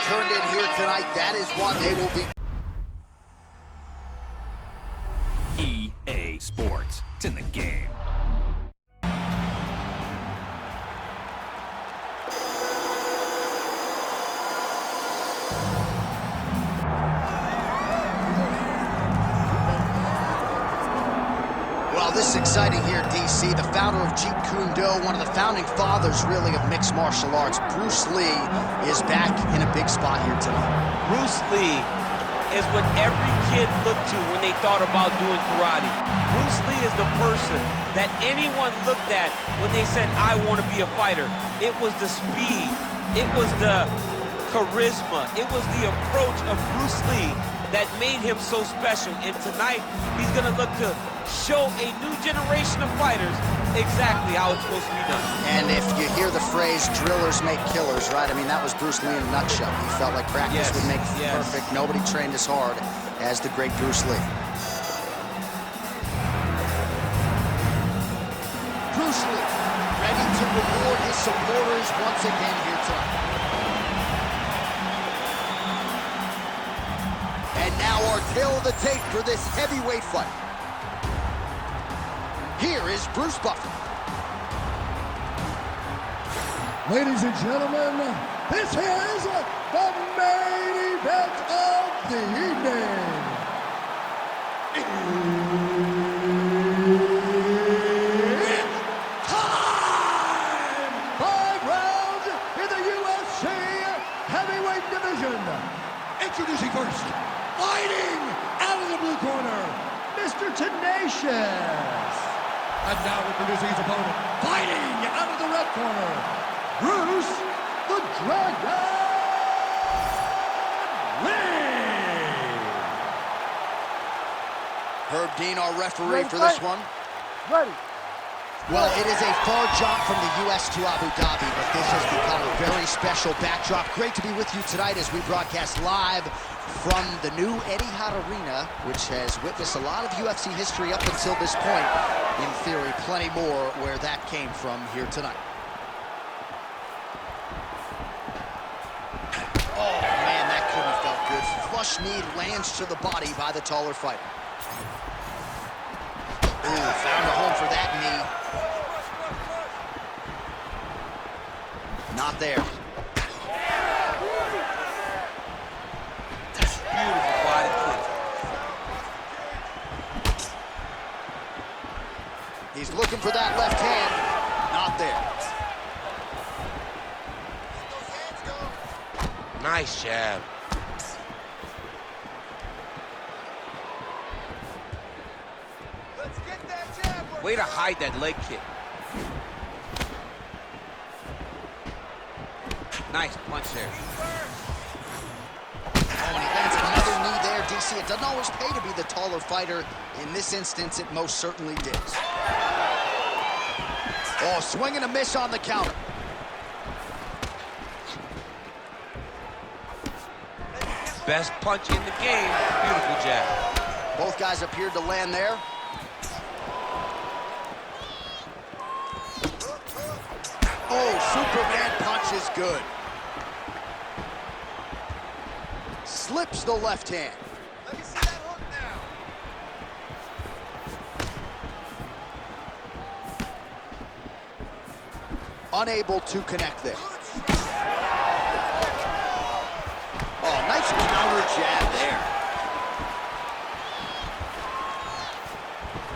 turned in here tonight. That is what they will be. EA Sports. It's in the game. Well, this is exciting here, DC. The founder of Jeet Kune Do, one of the founding fathers, really, of mixed martial arts, Bruce Lee, is back in a big spot here tonight. Bruce Lee is what every kid looked to when they thought about doing karate. Bruce Lee is the person that anyone looked at when they said, I want to be a fighter. It was the speed, it was the charisma, it was the approach of Bruce Lee that made him so special. And tonight, he's gonna look to show a new generation of fighters exactly how it's supposed to be done. And if you hear the phrase, drillers make killers, right? I mean, that was Bruce Lee in a nutshell. He felt like practice would make perfect. Nobody trained as hard as the great Bruce Lee. Bruce Lee, ready to reward his supporters once again here tonight. And now our tale of the tape for this heavyweight fight. Here is Bruce Buffer. Ladies and gentlemen, this is the main event of the evening. It's time! 5 rounds in the UFC heavyweight division. Introducing first, fighting out of the blue corner, Mr. Tenacious. And now introducing his opponent, fighting out of the red corner, Bruce the Dragon Lee. Herb Dean, our referee for this one. Ready. Well, it is a far jump from the U.S. to Abu Dhabi, but this has become a very special backdrop. Great to be with you tonight as we broadcast live from the new Etihad Arena, which has witnessed a lot of UFC history up until this point. In theory, plenty more where that came from here tonight. Oh, man, that couldn't have felt good. Flush knee lands to the body by the taller fighter. Ooh, found a home for that knee. Not there. Beautiful body kick. He's looking for that left hand. Not there. Nice jab. Way to hide that leg kick. Nice punch there. Oh, and he lands another knee there, DC. It doesn't always pay to be the taller fighter. In this instance, it most certainly did. Oh, swing and a miss on the counter. Best punch in the game. Beautiful jab. Both guys appeared to land there. Oh, Superman punch is good. Slips the left hand. Let me see that hook now. Unable to connect there. Oh, nice counter jab there.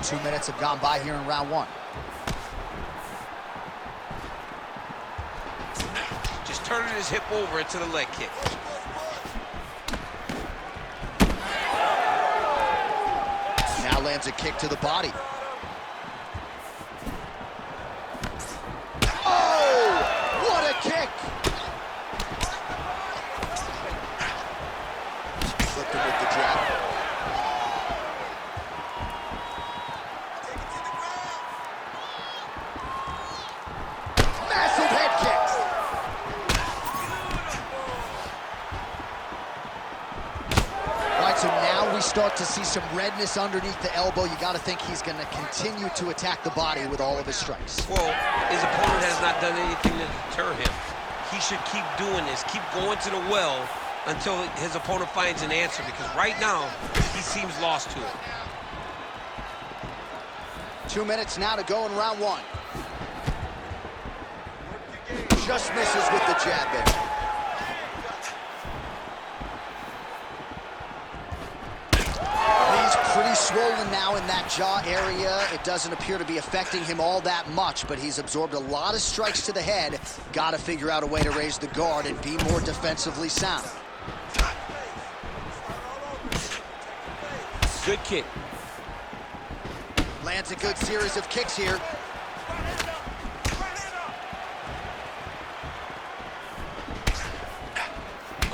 2 minutes have gone by here in round one. Just turning his hip over into the leg kick. Now lands a kick to the body. Oh, what a kick! Flipped him with the jab. Massive head kick. All right, so now we start to see some redness underneath the elbow. You got to think he's going to continue to attack the body with all of his strikes. Well, his opponent has not done anything to deter him. He should keep doing this, keep going to the well until his opponent finds an answer, because right now, he seems lost to it. 2 minutes now to go in round one. Just misses with the jab there. He's pretty swollen now in that jaw area. It doesn't appear to be affecting him all that much, but he's absorbed a lot of strikes to the head. Got to figure out a way to raise the guard and be more defensively sound. Good kick. Lands a good series of kicks here.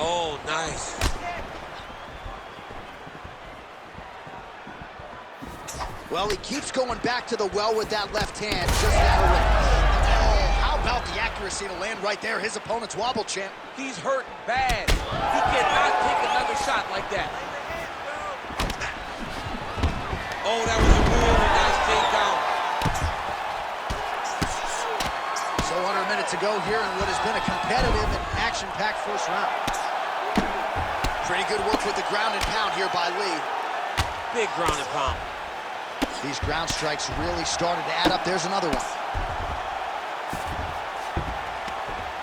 Oh, nice. Well, he keeps going back to the well with that left hand, just out of range. Oh, how about the accuracy to land right there? His opponent's wobble champ. He's hurt bad. He cannot take another shot like that. Oh, that was a really nice takedown. So under a minute to go here in what has been a competitive and action-packed first round. Pretty good work with the ground and pound here by Lee. Big ground and pound. These ground strikes really started to add up. There's another one.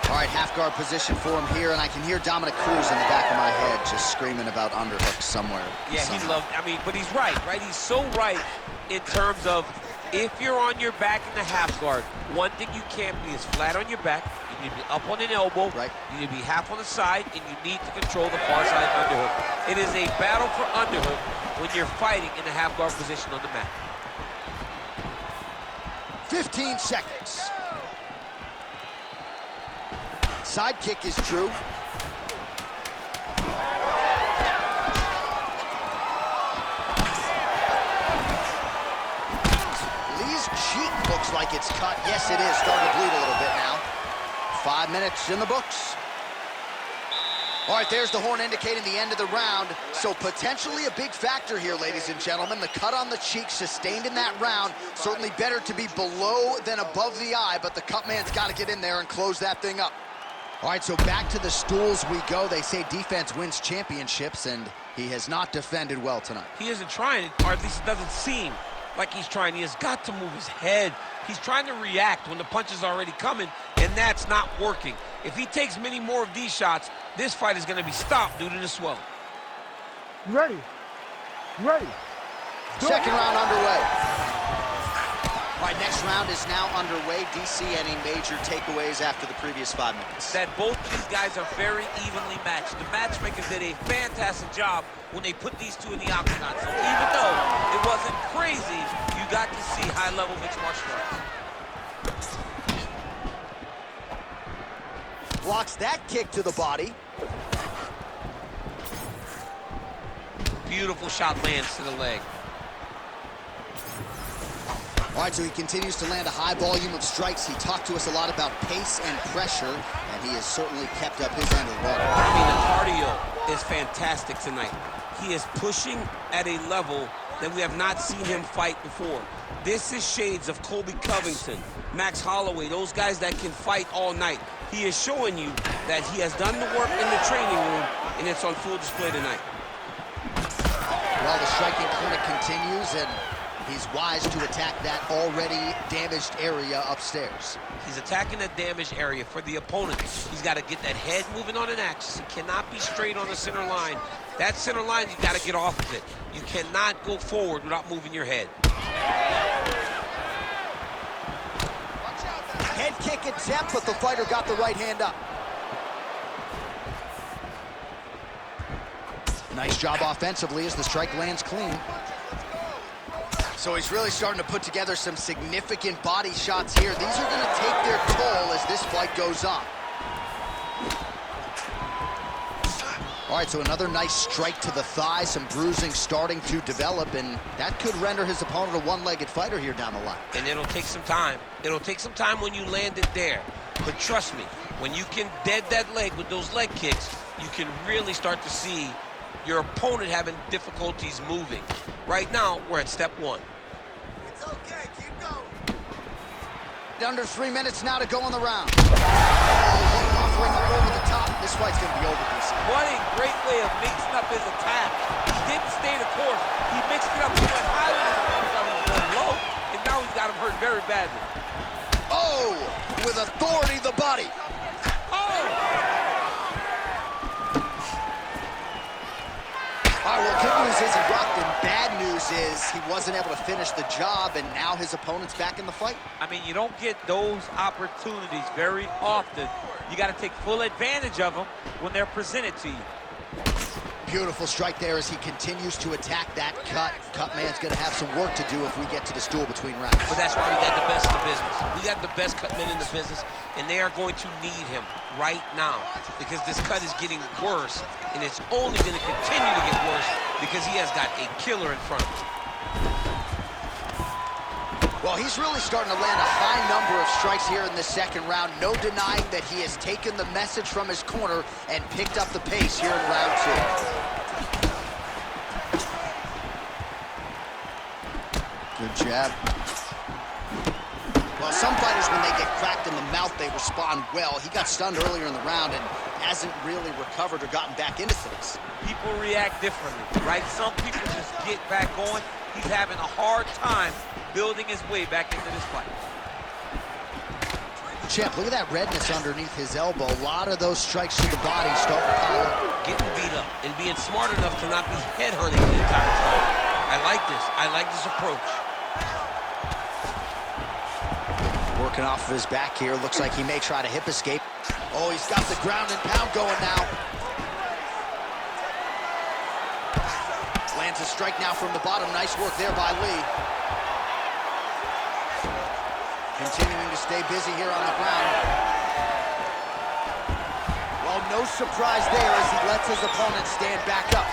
All right, half guard position for him here, and I can hear Dominic Cruz in the back of my head just screaming about underhooks somewhere. Yeah, he loved, but he's right? He's so right in terms of if you're on your back in the half guard, one thing you can't be is flat on your back. You need to be up on an elbow. Right. You need to be half on the side, and you need to control the far side underhook. It is a battle for underhook when you're fighting in the half guard position on the mat. 15 seconds. Side kick is true. Lee's cheek looks like it's cut. Yes, it is. Starting to bleed a little bit now. 5 minutes in the books. All right, there's the horn indicating the end of the round. So potentially a big factor here, ladies and gentlemen. The cut on the cheek sustained in that round. Certainly better to be below than above the eye, but the cut man's got to get in there and close that thing up. All right, so back to the stools we go. They say defense wins championships, and he has not defended well tonight. He isn't trying, or at least it doesn't seem like he's trying. He has got to move his head. He's trying to react when the punch is already coming, and that's not working. If he takes many more of these shots, this fight is going to be stopped due to the swelling. Ready. Ready. Second round underway. All right, next round is now underway. DC, any major takeaways after the previous 5 minutes? That both of these guys are very evenly matched. The matchmakers did a fantastic job when they put these two in the octagon. So even though it wasn't crazy, you got to see high-level mixed martial arts. Blocks that kick to the body. Beautiful shot lands to the leg. All right, so he continues to land a high volume of strikes. He talked to us a lot about pace and pressure, and he has certainly kept up his end of the water. I mean, the cardio is fantastic tonight. He is pushing at a level that we have not seen him fight before. This is shades of Colby Covington, Max Holloway, those guys that can fight all night. He is showing you that he has done the work in the training room, and it's on full display tonight. Well, the striking clinic continues, and he's wise to attack that already damaged area upstairs. He's attacking that damaged area for the opponent. He's got to get that head moving on an axis. He cannot be straight on the center line. That center line, you got to get off of it. You cannot go forward without moving your head. Head kick attempt, but the fighter got the right hand up. Nice job offensively as the strike lands clean. So he's really starting to put together some significant body shots here. These are going to take their toll as this fight goes on. All right, so another nice strike to the thigh, some bruising starting to develop, and that could render his opponent a one-legged fighter here down the line. And it'll take some time. It'll take some time when you land it there. But trust me, when you can dead that leg with those leg kicks, you can really start to see your opponent having difficulties moving. Right now, we're at step one. It's okay, keep going. Under 3 minutes now to go in the round. Oh, offering up over the top. This fight's gonna be over, DC. What a great way of mixing up his attack. He didn't stay the course. He mixed it up. He went high with his arms on his going low, and now he's got him hurt very badly. Oh, with authority, the body. Oh! All right, well, good news is he rocked him. Bad news is he wasn't able to finish the job, and now his opponent's back in the fight. I mean, you don't get those opportunities very often. You got to take full advantage of them when they're presented to you. Beautiful strike there as he continues to attack that cut. Cut man's going to have some work to do if we get to the stool between rounds. But that's why we got the best in the business. We got the best cut men in the business, and they are going to need him right now because this cut is getting worse, and it's only going to continue to get worse because he has got a killer in front of him. Well, he's really starting to land a high number of strikes here in the second round. No denying that he has taken the message from his corner and picked up the pace here in round 2. Good jab. Well, some fighters, when they get cracked in the mouth, they respond well. He got stunned earlier in the round and hasn't really recovered or gotten back into things. People react differently, right? Some people just get back going. He's having a hard time building his way back into this fight. Champ, look at that redness underneath his elbow. A lot of those strikes to the body start to pile up. Getting beat up and being smart enough to not be head hurting the entire time. I like this. I like this approach. Working off of his back here. Looks like he may try to hip escape. Oh, he's got the ground and pound going now. Lands a strike now from the bottom. Nice work there by Lee. Continuing to stay busy here on the ground. Well, no surprise there as he lets his opponent stand back up.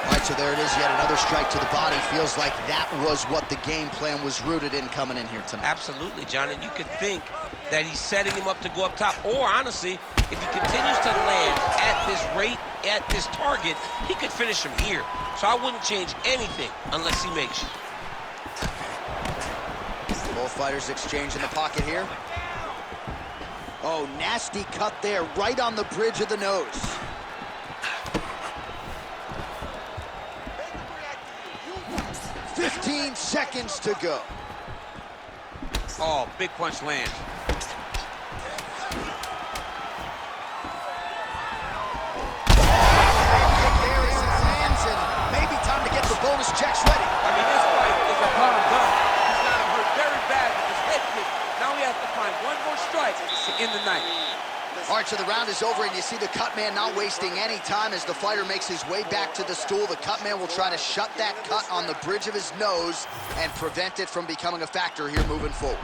All right, so there it is, yet another strike to the body. Feels like that was what the game plan was rooted in coming in here tonight. Absolutely, John, and you could think that he's setting him up to go up top. Or, honestly, if he continues to land at this rate, at this target, he could finish him here. So I wouldn't change anything unless he makes you. Both fighters exchange in the pocket here. Oh, nasty cut there, right on the bridge of the nose. "15 seconds to go." Oh, big punch lands. There is his hands, and maybe time to get the bonus checks ready. I mean, this fight is a one and done. He's got him hurt very bad with his head kick. Now he has to find one more strike to end the night. All right, so the round is over, and you see the cut man not wasting any time as the fighter makes his way back to the stool. The cut man will try to shut that cut on the bridge of his nose and prevent it from becoming a factor here moving forward.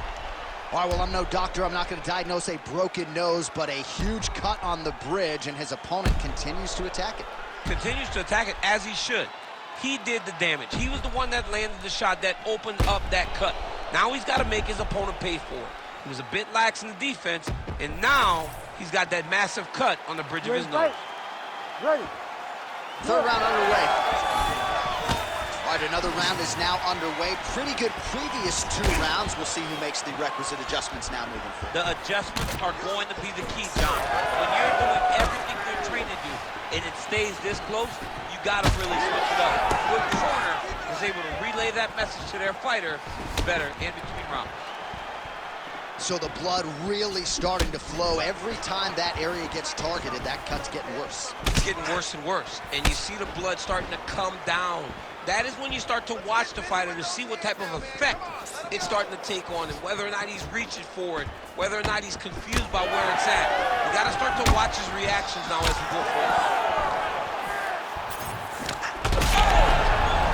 All right, well, I'm no doctor. I'm not going to diagnose a broken nose, but a huge cut on the bridge, and his opponent continues to attack it. Continues to attack it as he should. He did the damage. He was the one that landed the shot that opened up that cut. Now he's got to make his opponent pay for it. He was a bit lax in the defense, and now he's got that massive cut on the bridge of his nose. Ready. Third round underway. All right, another round is now underway. Pretty good previous 2 rounds. We'll see who makes the requisite adjustments now moving forward. The adjustments are going to be the key, John. When you're doing everything you're trained to do, and it stays this close, you got to really switch it up. Good corner is able to relay that message to their fighter better in between rounds. So the blood really starting to flow. Every time that area gets targeted, that cut's getting worse. It's getting worse and worse, and you see the blood starting to come down. That is when you start to watch the fighter to see what type of effect it's starting to take on him, whether or not he's reaching for it, whether or not he's confused by where it's at. You got to start to watch his reactions now as we go forward.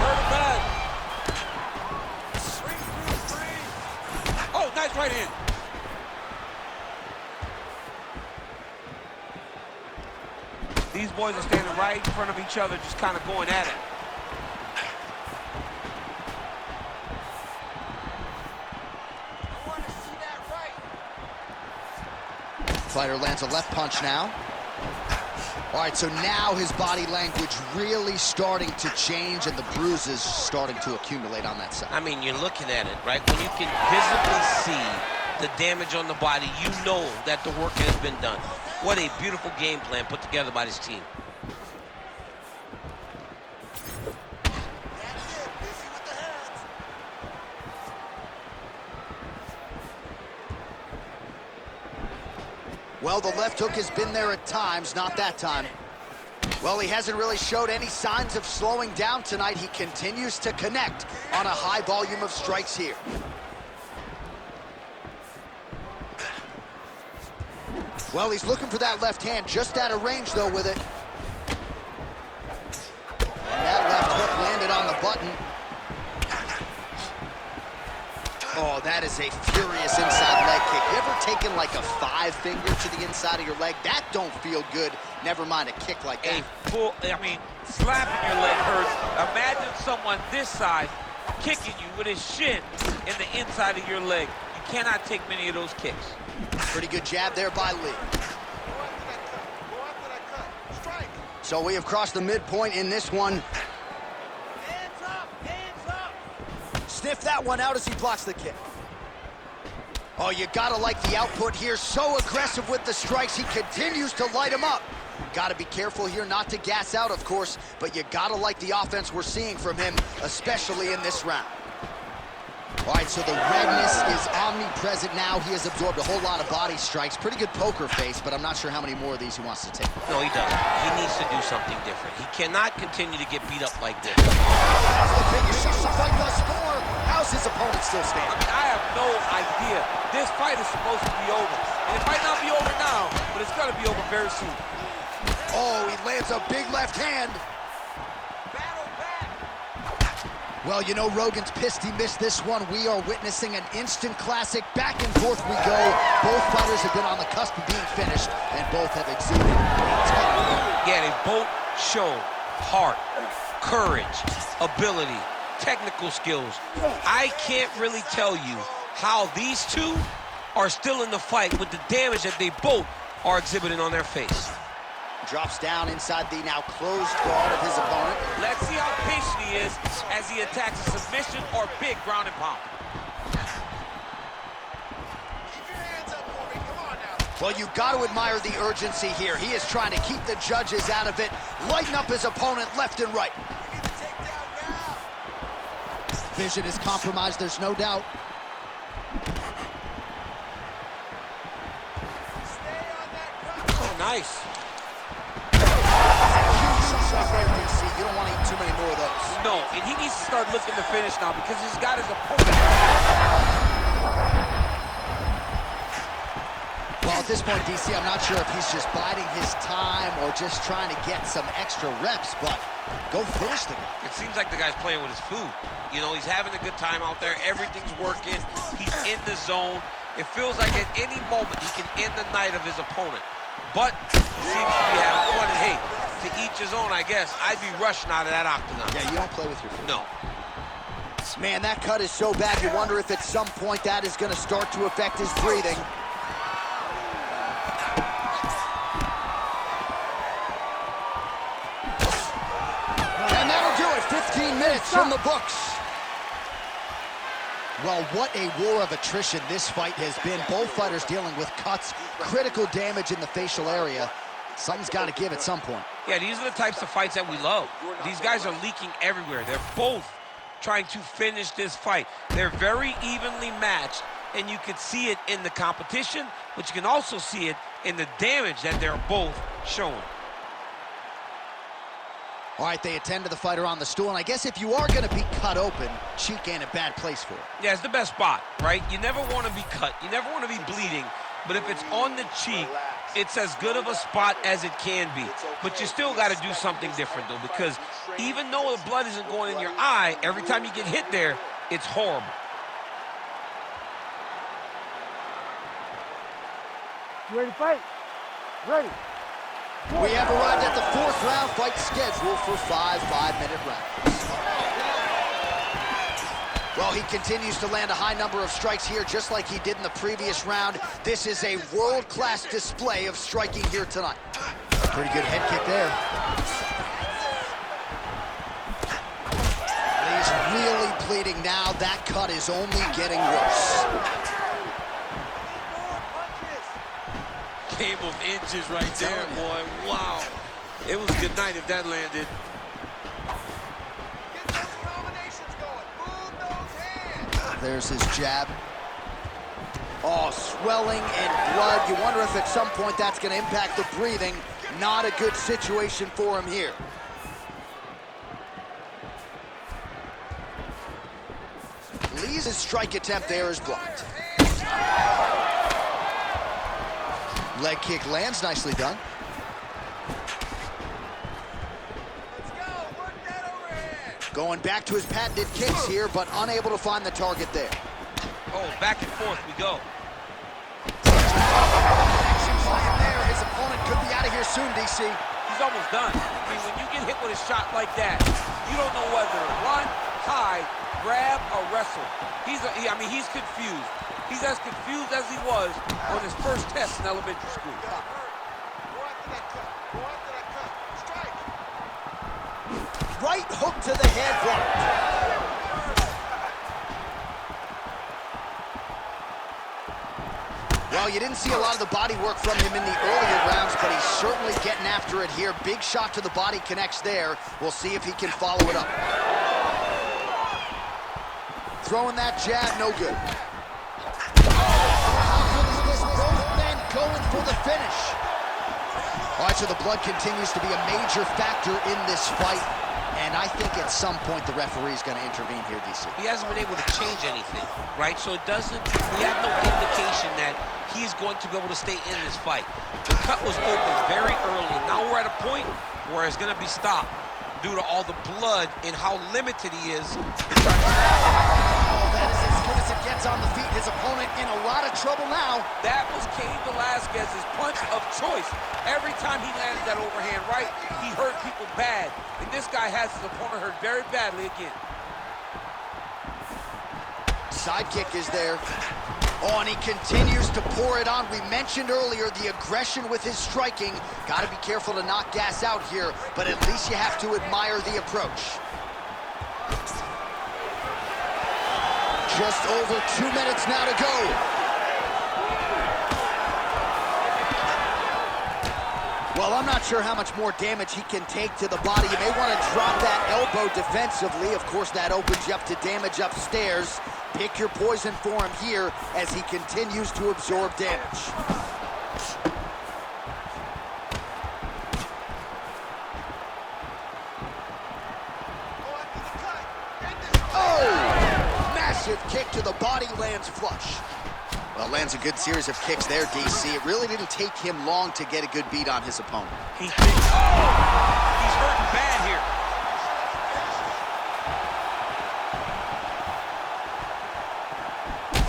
Hurt bad. Oh, nice right hand. These boys are standing right in front of each other, just kind of going at it. Fighter lands a left punch now. All right, so now his body language really starting to change, and the bruises starting to accumulate on that side. I mean, you're looking at it, right? When you can visibly see the damage on the body, you know that the work has been done. What a beautiful game plan put together by this team. Well, the left hook has been there at times, not that time. Well, he hasn't really showed any signs of slowing down tonight. He continues to connect on a high volume of strikes here. Well, he's looking for that left hand, just out of range, though, with it. And that left hook landed on the button. Oh, that is a furious inside leg kick. You ever taken like a 5-finger to the inside of your leg? That don't feel good. Never mind a kick like that. Slapping your leg hurts. Imagine someone this size kicking you with his shin in the inside of your leg. You cannot take many of those kicks. Pretty good jab there by Lee. So we have crossed the midpoint in this one. Hands up! Hands up! Sniff that one out as he blocks the kick. Oh, you gotta like the output here. So aggressive with the strikes. He continues to light him up. Gotta be careful here not to gas out, of course, but you gotta like the offense we're seeing from him, especially in this round. All right, so the redness is omnipresent now. He has absorbed a whole lot of body strikes. Pretty good poker face, but I'm not sure how many more of these he wants to take. No, he doesn't. He needs to do something different. He cannot continue to get beat up like this. That's the biggest fight thus far. How's his opponent still standing? I have no idea. This fight is supposed to be over. And it might not be over now, but it's gonna be over very soon. Oh, he lands a big left hand. Well, you know, Rogan's pissed he missed this one. We are witnessing an instant classic. Back and forth we go. Both fighters have been on the cusp of being finished, and both have exuded. Yeah, they both show heart, courage, ability, technical skills. I can't really tell you how these two are still in the fight with the damage that they both are exhibiting on their face. Drops down inside the now closed guard of his opponent. Let's see how patient he is as he attacks a submission or big ground and pound. Keep your hands up for me. Come on now. Well, you got to admire the urgency here. He is trying to keep the judges out of it, lighten up his opponent left and right. You need to take down now. Vision is compromised, there's no doubt. Stay on that cut. Oh, nice. You don't want to eat too many more of those. No, and he needs to start looking to finish now because he's got his opponent. Well, at this point, DC, I'm not sure if he's just biding his time or just trying to get some extra reps, but go finish the guy. It seems like the guy's playing with his food. You know, he's having a good time out there. Everything's working. He's in the zone. It feels like at any moment he can end the night of his opponent. But he seems to be having fun. And hey, to each his own, I guess. I'd be rushing out of that octagon. Yeah, you don't play with your food. No. Man, that cut is so bad, you wonder if at some point that is going to start to affect his breathing. And that'll do it. 15 minutes from the books. Well, what a war of attrition this fight has been. Both fighters dealing with cuts, critical damage in the facial area. Something's got to give at some point. Yeah, these are the types of fights that we love. These guys are leaking everywhere. They're both trying to finish this fight. They're very evenly matched, and you can see it in the competition, but you can also see it in the damage that they're both showing. All right, they attend to the fighter on the stool, and I guess if you are going to be cut open, cheek ain't a bad place for it. Yeah, it's the best spot, right? You never want to be cut. You never want to be bleeding, but if it's on the cheek, it's as good of a spot as it can be. But you still got to do something different, though, because even though the blood isn't going in your eye, every time you get hit there, it's horrible. You ready to fight? Ready. We have arrived at the fourth round fight scheduled for 5 5-minute rounds. Well, he continues to land a high number of strikes here, just like he did in the previous round. This is a world-class display of striking here tonight. Pretty good head kick there. He's really bleeding now. That cut is only getting worse. game of inches right there, boy. Wow. It was good night if that landed. Get those combinations going. Move those hands. There's his jab. Oh, swelling and blood. You wonder if at some point that's going to impact the breathing. Not a good situation for him here. Lee's strike attempt there is blocked. Leg kick lands, nicely done. Let's go. Work that overhead. Going back to his patented kicks here, but unable to find the target there. Oh, back and forth we go. Action plan there. His opponent could be out of here soon, DC. He's almost done. I mean, when you get hit with a shot like that, you don't know whether to run, hide, grab, or wrestle. He's confused. He's as confused as he was on his first test in elementary school. Go after that cut. Go after that cut. Strike. Right hook to the head blocked. Well, you didn't see a lot of the body work from him in the earlier rounds, but he's certainly getting after it here. Big shot to the body connects there. We'll see if he can follow it up. Throwing that jab, no good. Both men going for the finish. All right, so the blood continues to be a major factor in this fight. And I think at some point the referee is going to intervene here, DC. He hasn't been able to change anything, right? So we have no indication that he's going to be able to stay in this fight. The cut was open very early. Now we're at a point where it's going to be stopped due to all the blood and how limited he is. That is as good as it gets on the feet. His opponent in a lot of trouble now. That was Cain Velasquez's punch of choice. Every time he landed that overhand right, he hurt people bad. And this guy has his opponent hurt very badly again. Side kick is there. Oh, and he continues to pour it on. We mentioned earlier the aggression with his striking. Got to be careful to not gas out here, but at least you have to admire the approach. Just over 2 minutes now to go. Well, I'm not sure how much more damage he can take to the body. You may want to drop that elbow defensively. Of course, that opens you up to damage upstairs. Pick your poison for him here as he continues to absorb damage. Oh! Massive kick to the body, lands flush. Well, lands a good series of kicks there, DC. It really didn't take him long to get a good beat on his opponent. He's hurting bad here.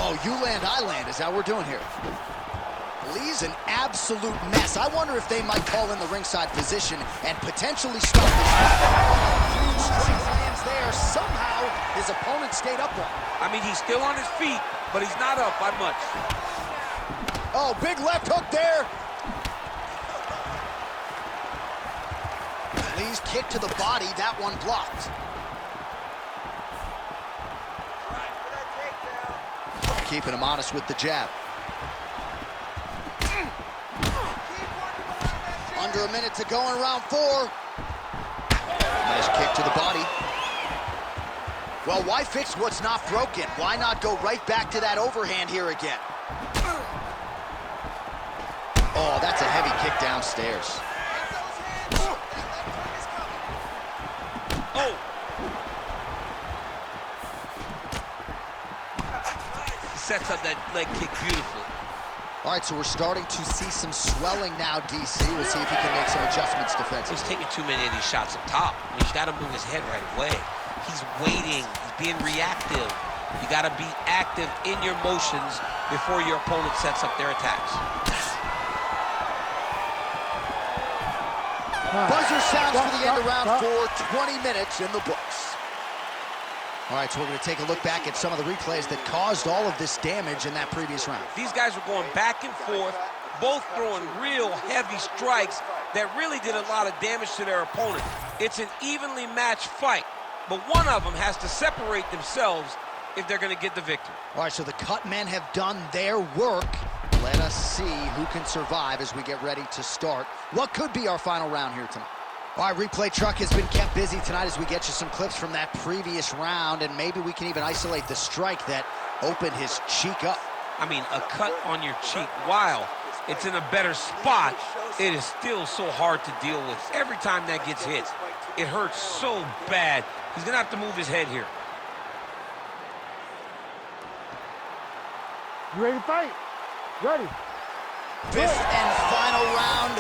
Oh, you land, I land is how we're doing here. Lee's an absolute mess. I wonder if they might call in the ringside position and potentially start this fight. Huge strike lands there. Somehow, his opponent stayed up on him. I mean, he's still on his feet, but he's not up by much. Oh, big left hook there. Lee's kick to the body, that one blocked. Keeping him honest with the jab. Under a minute to go in round 4. Nice kick to the body. Well, why fix what's not broken? Why not go right back to that overhand here again? Oh, that's a heavy kick downstairs. Oh! Sets up that leg kick beautifully. All right, so we're starting to see some swelling now, DC. We'll see if he can make some adjustments defensively. He's taking too many of these shots up top. I mean, he's got to move his head right away. He's waiting. He's being reactive. You got to be active in your motions before your opponent sets up their attacks. Buzzer sounds for the end of round 4. 20 minutes in the books. All right, so we're going to take a look back at some of the replays that caused all of this damage in that previous round. These guys were going back and forth, both throwing real heavy strikes that really did a lot of damage to their opponent. It's an evenly matched fight, but one of them has to separate themselves if they're going to get the victory. All right, so the cut men have done their work. Let us see who can survive as we get ready to start what could be our final round here tonight. All right, replay truck has been kept busy tonight as we get you some clips from that previous round, and maybe we can even isolate the strike that opened his cheek up. I mean, a cut on your cheek, while it's in a better spot, it is still so hard to deal with. Every time that gets hit, it hurts so bad. He's gonna have to move his head here. You ready to fight? Ready. Fifth and final round.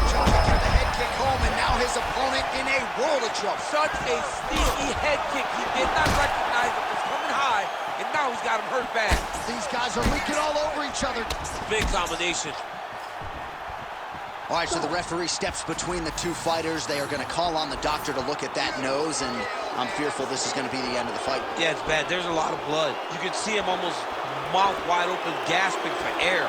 Trying to get the head kick home, and now his opponent in a world of trouble. Such a sneaky head kick. He did not recognize it was coming high, and now he's got him hurt bad. These guys are leaking all over each other. Big combination. All right, so the referee steps between the two fighters. They are going to call on the doctor to look at that nose, and I'm fearful this is going to be the end of the fight. Yeah, it's bad. There's a lot of blood. You can see him almost mouth wide open, gasping for air.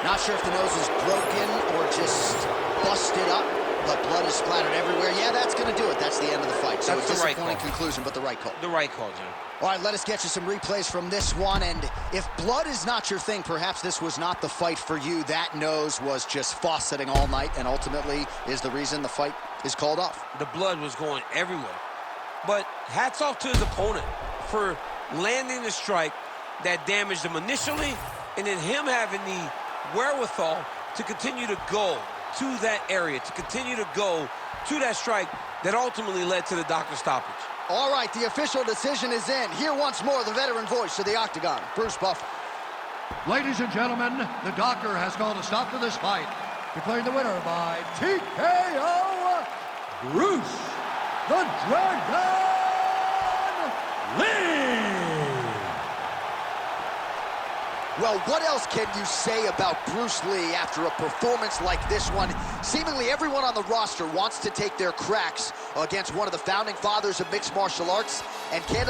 Not sure if the nose is broken or just busted up, but blood is splattered everywhere. Yeah, that's going to do it. That's the end of the fight. So That's a the right disappointing call. conclusion, but the right call. The right call, Jim. All right, let us get you some replays from this one. And if blood is not your thing, perhaps this was not the fight for you. That nose was just fauceting all night and ultimately is the reason the fight is called off. The blood was going everywhere. But hats off to his opponent for landing the strike that damaged him initially, and then him having the wherewithal to continue to go to that area, to continue to go to that strike that ultimately led to the doctor's stoppage. All right, the official decision is in. Here once more, the veteran voice of the octagon, Bruce Buffer. Ladies and gentlemen, the doctor has called a stop to this fight, declaring the winner by TKO, Bruce the Dragon Lee. Well, what else can you say about Bruce Lee after a performance like this one? Seemingly everyone on the roster wants to take their cracks against one of the founding fathers of mixed martial arts, and candidly,